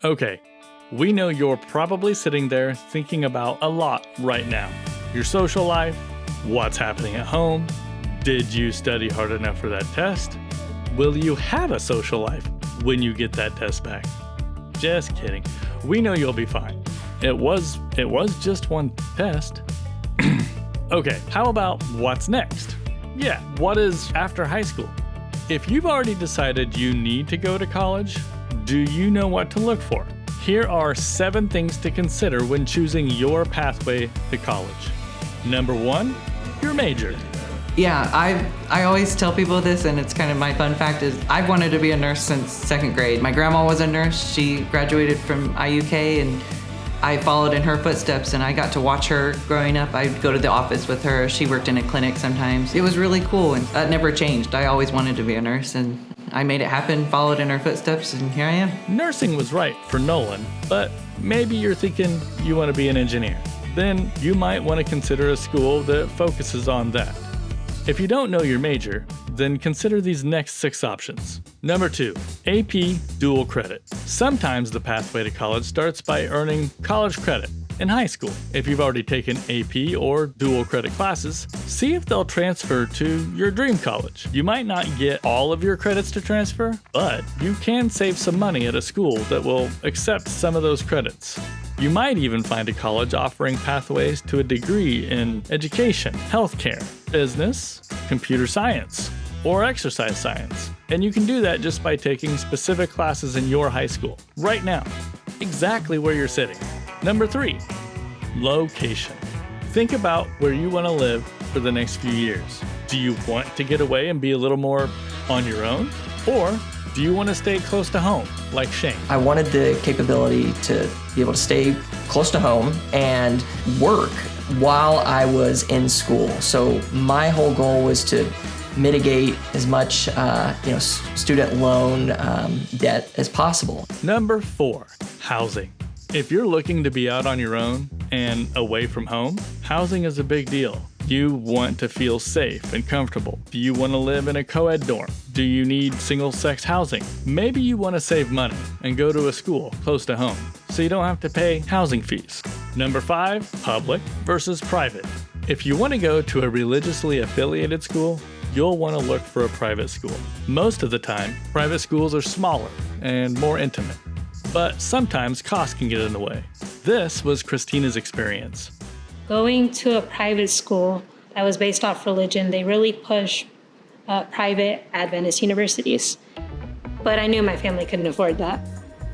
Okay, we know you're probably sitting there thinking about a lot right now. Your social life, what's happening at home, did you study hard enough for that test? Will you have a social life when you get that test back? Just kidding. We know you'll be fine. It was just one test. Okay, how about what's next? Yeah, what is after high school? If you've already decided you need to go to college, do you know what to look for? Here are 7 things to consider when choosing your pathway to college. Number 1, your major. Yeah, I always tell people this, and it's kind of my fun fact is I've wanted to be a nurse since 2nd grade. My grandma was a nurse. She graduated from IUK, and I followed in her footsteps, and I got to watch her growing up. I'd go to the office with her. She worked in a clinic sometimes. It was really cool, and that never changed. I always wanted to be a nurse, and I made it happen, followed in her footsteps, and here I am. Nursing was right for Nolan, but maybe you're thinking you want to be an engineer. Then you might want to consider a school that focuses on that. If you don't know your major, then consider these next 6 options. Number 2, AP dual credit. Sometimes the pathway to college starts by earning college credit in high school. If you've already taken AP or dual credit classes, see if they'll transfer to your dream college. You might not get all of your credits to transfer, but you can save some money at a school that will accept some of those credits. You might even find a college offering pathways to a degree in education, healthcare, business, computer science, or exercise science. And you can do that just by taking specific classes in your high school, right now, exactly where you're sitting. Number 3, location. Think about where you want to live for the next few years. Do you want to get away and be a little more on your own? Or do you want to stay close to home, like Shane? I wanted the capability to be able to stay close to home and work while I was in school. So my whole goal was to mitigate as much student loan debt as possible. Number 4, housing. If you're looking to be out on your own and away from home, housing is a big deal. You want to feel safe and comfortable. Do you want to live in a co-ed dorm? Do you need single-sex housing? Maybe you want to save money and go to a school close to home, so you don't have to pay housing fees. Number 5, public versus private. If you want to go to a religiously affiliated school, you'll want to look for a private school. Most of the time, private schools are smaller and more intimate, but sometimes cost can get in the way. This was Christina's experience. Going to a private school that was based off religion, they really push private Adventist universities. But I knew my family couldn't afford that.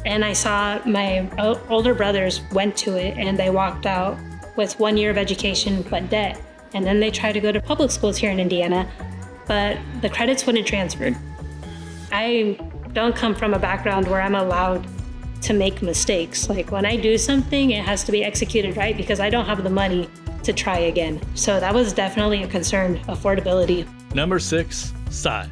And I saw my older brothers went to it and they walked out with 1 year of education but debt. And then they tried to go to public schools here in Indiana, but the credits wouldn't transfer. I don't come from a background where I'm allowed to make mistakes. Like when I do something, it has to be executed right because I don't have the money to try again. So that was definitely a concern, affordability. Number 6, size.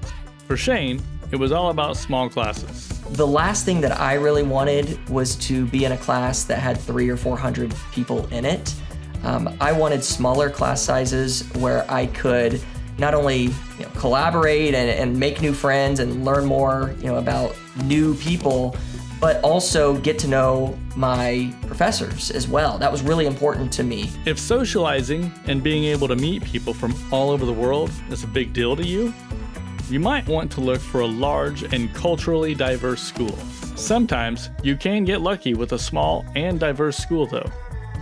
For Shane, it was all about small classes. The last thing that I really wanted was to be in a class that had 300 or 400 people in it. I wanted smaller class sizes where I could not only collaborate and make new friends and learn more about new people, but also get to know my professors as well. That was really important to me. If socializing and being able to meet people from all over the world is a big deal to you, you might want to look for a large and culturally diverse school. Sometimes you can get lucky with a small and diverse school though.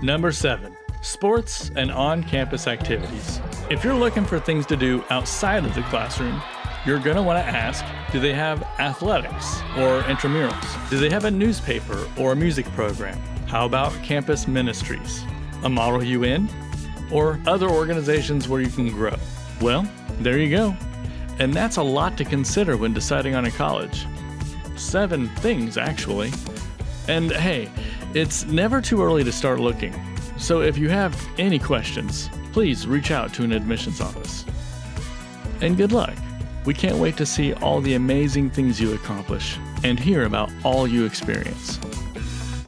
Number 7, sports and on-campus activities. If you're looking for things to do outside of the classroom, you're going to want to ask, do they have athletics or intramurals? Do they have a newspaper or a music program? How about campus ministries, a Model UN, or other organizations where you can grow? Well, there you go. And that's a lot to consider when deciding on a college. 7 things, actually. And hey, it's never too early to start looking. So if you have any questions, please reach out to an admissions office. And good luck. We can't wait to see all the amazing things you accomplish and hear about all you experience.